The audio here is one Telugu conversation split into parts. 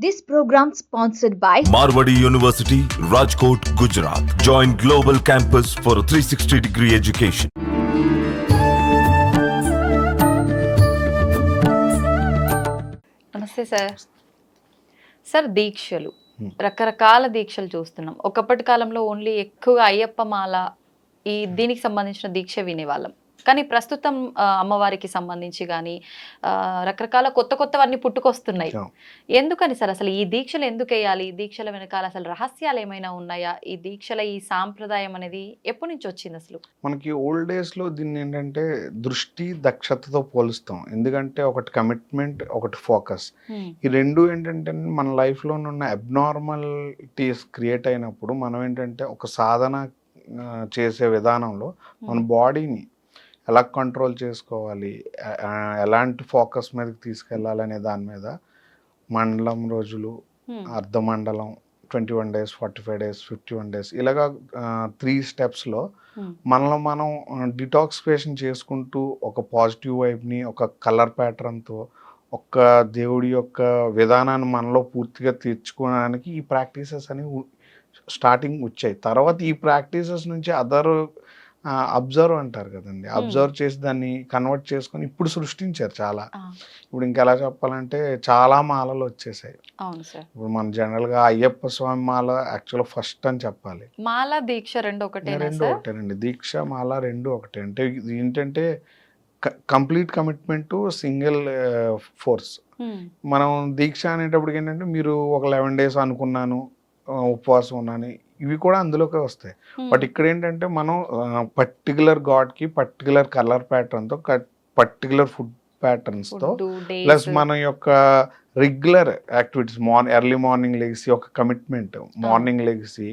This program sponsored by Marwadi University, Rajkot, Gujarat. Join Global Campus for a 360-degree education. నమస్తే సార్ దీక్షలు రకరకాల దీక్షలు చూస్తున్నాం. ఒకప్పటి కాలంలో ఓన్లీ ఎక్కువగా అయ్యప్ప మాల దీనికి సంబంధించిన దీక్ష వినేవాళ్ళం. కానీ ప్రస్తుతం అమ్మవారికి సంబంధించి కానీ రకరకాల కొత్తవన్నీ పుట్టుకొస్తున్నాయి. ఎందుకని సార్ అసలు ఈ దీక్షలు ఎందుకు వేయాలి? ఈ దీక్షల వెనకాల అసలు రహస్యాలు ఏమైనా ఉన్నాయా? ఈ దీక్షల ఈ సాంప్రదాయం అనేది ఎప్పటి నుంచి వచ్చింది అసలు? మనకి ఓల్డ్ డేస్లో దీన్ని ఏంటంటే దృష్టి దక్షతతో పోలుస్తాం. ఎందుకంటే ఒకటి కమిట్మెంట్, ఒకటి ఫోకస్. ఈ రెండు ఏంటంటే మన లైఫ్లో ఉన్న అబ్నార్మాలిటీస్ క్రియేట్ అయినప్పుడు మనం ఏంటంటే ఒక సాధన చేసే విధానంలో మన బాడీని ఎలా కంట్రోల్ చేసుకోవాలి, ఎలాంటి ఫోకస్ మీదకి తీసుకెళ్ళాలనే దాని మీద మండలం రోజులు, అర్ధమండలం, 21 days, 45 days, 51 days ఇలాగా 3 స్టెప్స్లో మనలో మనం డిటాక్సిఫికేషన్ చేసుకుంటూ ఒక పాజిటివ్ వైబ్ని ఒక కలర్ ప్యాటర్న్తో ఒక దేవుడి యొక్క విధానాన్ని మనలో పూర్తిగా తెచ్చుకోవడానికి ఈ ప్రాక్టీసెస్ అనేవి స్టార్టింగ్ వచ్చాయి. తర్వాత ఈ ప్రాక్టీసెస్ నుంచి అదర్ అబ్జర్వ్ అంటారు కదండి, అబ్జర్వ్ చేసి దాన్ని కన్వర్ట్ చేసుకొని ఇప్పుడు సృష్టించారు చాలా. ఇప్పుడు ఇంకెలా చెప్పాలంటే చాలా మాలలు వచ్చేసాయి. ఇప్పుడు మన జనరల్గా అయ్యప్ప స్వామి మాల యాక్చువల్గా ఫస్ట్ అని చెప్పాలి. మాల దీక్ష రెండు ఒకటేనండి. దీక్ష మాల రెండు ఒకటే. అంటే ఇది ఏంటంటే కంప్లీట్ కమిట్మెంట్, సింగిల్ ఫోర్స్. మనం దీక్ష అనేటప్పటికి ఏంటంటే మీరు ఒక 11 days అనుకున్నాను, ఉపవాసం ఉన్నాను, ఇవి కూడా అందులోకే వస్తాయి. బట్ ఇక్కడ ఏంటంటే మనం పర్టికులర్ గాడ్కి పర్టికులర్ కలర్ ప్యాటర్న్తో, పర్టికులర్ ఫుడ్ ప్యాటర్న్స్తో, ప్లస్ మన యొక్క రెగ్యులర్ యాక్టివిటీస్, ఎర్లీ మార్నింగ్ లెగిసి ఒక కమిట్మెంట్, మార్నింగ్ లెగిసి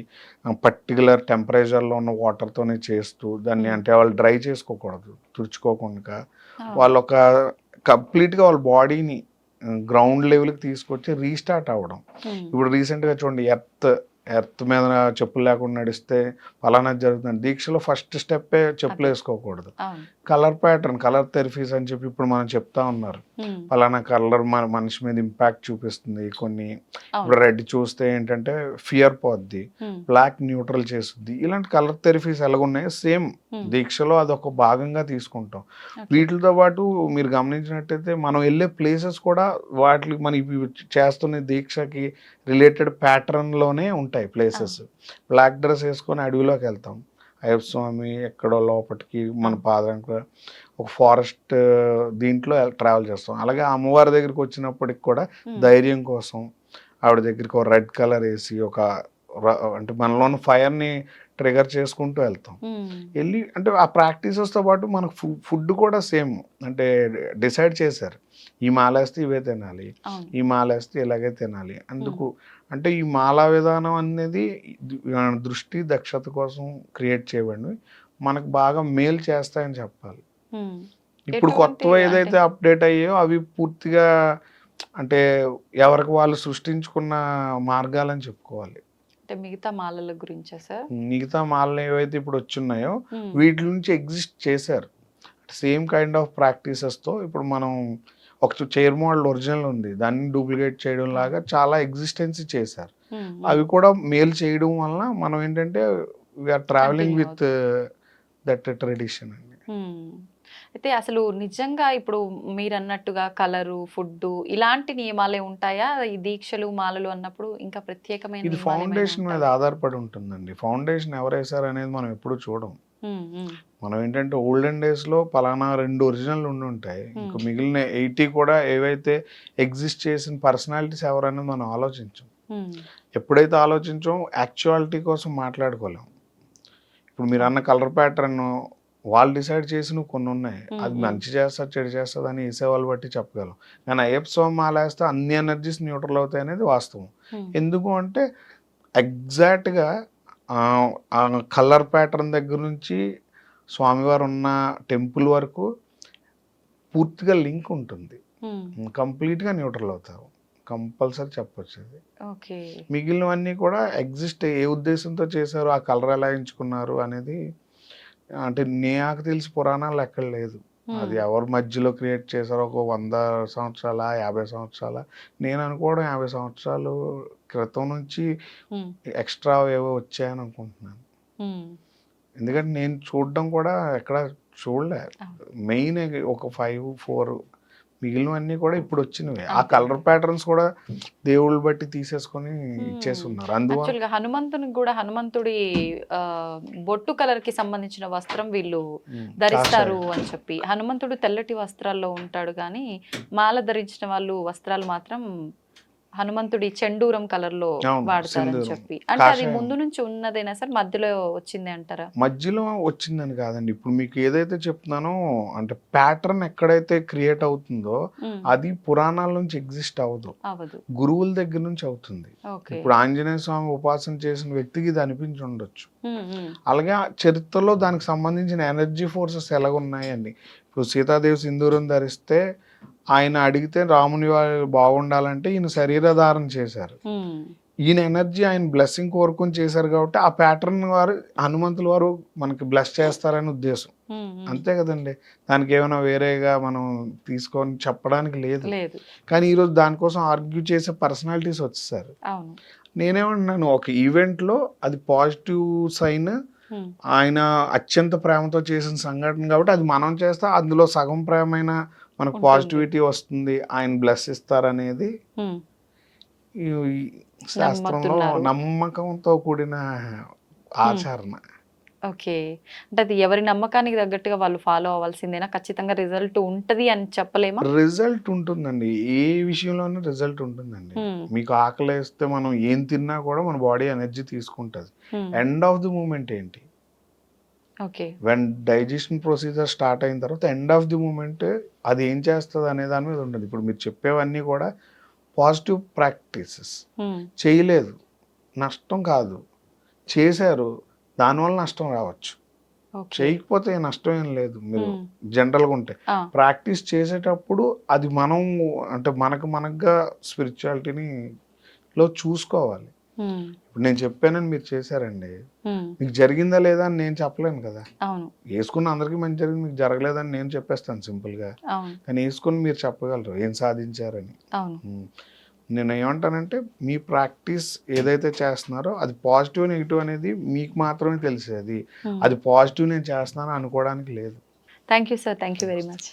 పర్టికులర్ టెంపరేచర్లో ఉన్న వాటర్తోనే చేస్తూ దాన్ని, అంటే వాళ్ళు డ్రై చేసుకోకూడదు, తుడుచుకోకుండా వాళ్ళు ఒక కంప్లీట్గా వాళ్ళ బాడీని గ్రౌండ్ లెవెల్కి తీసుకొచ్చి రీస్టార్ట్ అవ్వడం. ఇప్పుడు రీసెంట్గా చూడండి, ఎర్త్ మీద చెప్పులు లేకుండా నడిస్తే ఫలానా జరుగుతుంది. దీక్షలో ఫస్ట్ స్టెప్పే చెప్పులు వేసుకోకూడదు. కలర్ ప్యాటర్న్, కలర్ థెరపీస్ అని చెప్పి ఇప్పుడు మనం చెప్తా ఉన్నారు. ఫలానా కలర్ మన మనిషి మీద ఇంపాక్ట్ చూపిస్తుంది. కొన్ని ఇప్పుడు రెడ్ చూస్తే ఏంటంటే ఫియర్ పోద్ది, బ్లాక్ న్యూట్రల్ చేస్తుంది. ఇలాంటి కలర్ థెరపీస్ ఎలాగున్నాయో సేమ్ దీక్షలో అదొక భాగంగా తీసుకుంటాం. వీటితో పాటు మీరు గమనించినట్టయితే మనం వెళ్ళే ప్లేసెస్ కూడా వాటికి మన చేస్తున్న దీక్షకి రిలేటెడ్ ప్యాటర్న్లోనే ఉంటాయి ప్లేసెస్. బ్లాక్ డ్రెస్ వేసుకొని అడవిలోకి వెళ్తాం, అయ్యప్ప స్వామి ఎక్కడో లోపలికి మన పాదానికి ఒక ఫారెస్ట్ దీంట్లో ట్రావెల్ చేస్తాం. అలాగే అమ్మవారి దగ్గరికి వచ్చినప్పటికి కూడా ధైర్యం కోసం ఆవిడ దగ్గరికి ఒక రెడ్ కలర్ వేసి ఒక అంటే మనలో ఉన్న ఫైర్ని ట్రిగర్ చేసుకుంటూ వెళ్తాం. వెళ్ళి అంటే ఆ ప్రాక్టీసెస్తో పాటు మనకు ఫుడ్ కూడా సేమ్, అంటే డిసైడ్ చేశారు ఈ మాల వేస్తే ఇవే తినాలి, ఈ మాల వేస్తే ఇలాగే తినాలి. అందుకు అంటే ఈ మాలా విధానం అనేది దృష్టి దక్షత కోసం క్రియేట్ చేయబడి మనకు బాగా మేలు చేస్తాయని చెప్పాలి. ఇప్పుడు కొత్తగా ఏదైతే అప్డేట్ అయ్యాయో అవి పూర్తిగా అంటే ఎవరికి వాళ్ళు సృష్టించుకున్న మార్గాలని చెప్పుకోవాలి. మిగతా మాలల గురించా సార్? మిగతా మాలలు ఏవైతే ఇప్పుడు వచ్చున్నాయో వీటి నుంచి ఎగ్జిస్ట్ చేశారు సేమ్ కైండ్ ఆఫ్ ప్రాక్టీసెస్తో. ఇప్పుడు మనం ఒక చైర్ మోడల్ ఒరిజినల్ ఉంది, దాన్ని డూప్లికేట్ చేయడం లాగా చాలా ఎగ్జిస్టెన్సీ చేశారు. అవి కూడా మేల్ చేయడం వలన మనం ఏంటంటే we are travelling with that tradition అండి. అయితే అసలు నిజంగా ఇప్పుడు మీరు అన్నట్టుగా కలరు, ఫుడ్ ఇలాంటి నియమాలే ఉంటాయా ఈ దీక్షలు మాలలు అన్నప్పుడు? ఇంకా ప్రత్యేకమైన ఇది ఫౌండేషన్ మీద ఆధారపడి ఉంటుందండి. ఫౌండేషన్ ఎవరు వేసారు అనేది మనం ఎప్పుడు చూడం. మనం ఏంటంటే ఓల్డెన్ డేస్లో పలానా 2 ఒరిజినల్ ఉండి ఉంటాయి, ఇంకా మిగిలిన 80 కూడా ఏవైతే ఎగ్జిస్ట్ చేసిన పర్సనాలిటీస్ ఎవరనేది మనం ఆలోచించాం. ఎప్పుడైతే ఆలోచించాం యాక్చువాలిటీ కోసం మాట్లాడుకోలేం. ఇప్పుడు మీరు అన్న కలర్ ప్యాటర్న్ వాళ్ళు డిసైడ్ చేసిన కొన్ని ఉన్నాయి, అది మంచి చేస్తారు చెడు చేస్తుంది అని వేసేవాళ్ళు బట్టి చెప్పగలం. కానీ అయ్యప్ప స్వామి మాల వేస్తే అన్ని ఎనర్జీస్ న్యూట్రల్ అవుతాయి అనేది వాస్తవం. ఎందుకు అంటే ఎగ్జాక్ట్గా కలర్ ప్యాటర్న్ దగ్గర నుంచి స్వామివారు ఉన్న టెంపుల్ వరకు పూర్తిగా లింక్ ఉంటుంది. కంప్లీట్గా న్యూట్రల్ అవుతారు, కంపల్సరీ చెప్పొచ్చు. అది మిగిలినవన్నీ కూడా ఎగ్జిస్ట్ ఏ ఉద్దేశంతో చేశారు, ఆ కలర్ ఎలా ఎంచుకున్నారు అనేది అంటే నాకు తెలిసి పురాణాలు ఎక్కడ లేదు. అది ఎవరు మధ్యలో క్రియేట్ చేశారో, ఒక 100 సంవత్సరాల 50 సంవత్సరాల, నేను అనుకోవడం 50 సంవత్సరాలు క్రితం నుంచి ఎక్స్ట్రా ఏవో వచ్చాయని అనుకుంటున్నాను. ఎందుకంటే నేను చూడడం కూడా ఎక్కడ చూడలే. మెయిన్ ఒక 5, 4 మిగిలినవన్నీ కూడా ఇప్పుడు వచ్చినవి. ఆ కలర్ ప్యాటర్న్స్ కూడా దేవుళ్ళు బట్టి తీసేసుకొని ఇచ్చేసి ఉన్నారు. అందువల్ల యాక్చువల్గా హనుమంతునికి కూడా హనుమంతుడి బొట్టు కలర్ కి సంబంధించిన వస్త్రం వీళ్ళు ధరిస్తారు అని చెప్పి, హనుమంతుడు తెల్లటి వస్త్రాల్లో ఉంటాడు కానీ మాల ధరించిన వాళ్ళు వస్త్రాలు మాత్రం హనుమంతుడి చెండూరం కలర్ లో వాడతారని చెప్పి. అంటే అది ముందు నుంచి ఉన్నదేనా సార్, మధ్యలో వచ్చింది అంటారా? మధ్యలో వచ్చిందని కాదండి. ఇప్పుడు మీకు ఏదైతే చెప్తున్నానో, అంటే ప్యాటర్న్ ఎక్కడైతే క్రియేట్ అవుతుందో అది పురాణాల నుంచి ఎగ్జిస్ట్ అవ్వదు, గురువుల దగ్గర నుంచి అవుతుంది. ఇప్పుడు ఆంజనేయ స్వామి ఉపాసన చేసిన వ్యక్తికి ఇది అనిపించి ఉండొచ్చు. అలాగే చరిత్రలో దానికి సంబంధించిన ఎనర్జీ ఫోర్సెస్ ఎలాగున్నాయండి. ఇప్పుడు సీతాదేవి సింధూరం ధరిస్తే ఆయన అడిగితే రాముని వారు బాగుండాలంటే ఈయన శరీరధారణ చేశారు. ఈయన ఎనర్జీ ఆయన బ్లెస్సింగ్ కోరుకొని చేశారు కాబట్టి ఆ ప్యాటర్న్ వారు హనుమంతుల వారు మనకి బ్లెస్ చేస్తారని ఉద్దేశం. అంతే కదండి. దానికి ఏమైనా వేరేగా మనం తీసుకొని చెప్పడానికి లేదు. కానీ ఈరోజు దానికోసం ఆర్గ్యూ చేసే పర్సనాలిటీస్ వచ్చేసారు. నేనేమంటున్నాను, ఒక ఈవెంట్లో అది పాజిటివ్ సైన్, ఆయన అత్యంత ప్రేమతో చేసిన సంఘటన కాబట్టి అది మనం చేస్తే అందులో సగం ప్రేమైన మనకు పాజిటివిటీ వస్తుంది, ఆయన బ్లెస్ ఇస్తారనేది శాస్త్రంలో నమ్మకంతో కూడిన ఆచరణ. ఓకే, అంటే అది ఎవరి నమ్మకానికి తగ్గట్టుగా వాళ్ళు ఫాలో అవ్వాల్సిందేనా? ఖచ్చితంగా రిజల్ట్ ఉంటది అని చెప్పలేమా? రిజల్ట్ ఉంటుందండి, ఏ విషయంలోనే రిజల్ట్ ఉంటుందండి. మీకు ఆకలి వేస్తే మనం ఏం తిన్నా కూడా మన బాడీ ఎనర్జీ తీసుకుంటుంది. ఎండ్ ఆఫ్ ది మూమెంట్ ఏంటి? వెన్ డైజెషన్ ప్రొసీజర్ స్టార్ట్ అయిన తర్వాత ఎండ్ ఆఫ్ ది మూమెంట్ అది ఏం చేస్తుంది అనే దాని మీద ఉంటుంది. ఇప్పుడు మీరు చెప్పేవన్నీ కూడా పాజిటివ్ ప్రాక్టీసెస్. చేయలేదు నష్టం కాదు, చేశారు దానివల్ల నష్టం రావచ్చు, చేయకపోతే నష్టం ఏం లేదు. మీరు జనరల్గా ఉంటే ప్రాక్టీస్ చేసేటప్పుడు అది మనం అంటే మనకుగా స్పిరిచువాలిటీని లో చూసుకోవాలి. ఇప్పుడు నేను చెప్పానని మీరు చేశారండి, మీకు జరిగిందా లేదా అని నేను చెప్పలేను కదా. వేసుకున్న అందరికీ మంచి జరిగింది, మీకు జరగలేదని నేను చెప్పేస్తాను సింపుల్ గా. కానీ వేసుకుని మీరు చెప్పగలరు ఏం సాధించారని. నేను ఏమంటానంటే, మీ ప్రాక్టీస్ ఏదైతే చేస్తున్నారో అది పాజిటివ్ నెగిటివ్ అనేది మీకు మాత్రమే తెలిసేది. అది పాజిటివ్ నేను చేస్తున్నాను అనుకోవడానికి లేదు. Thank you sir, thank you very much.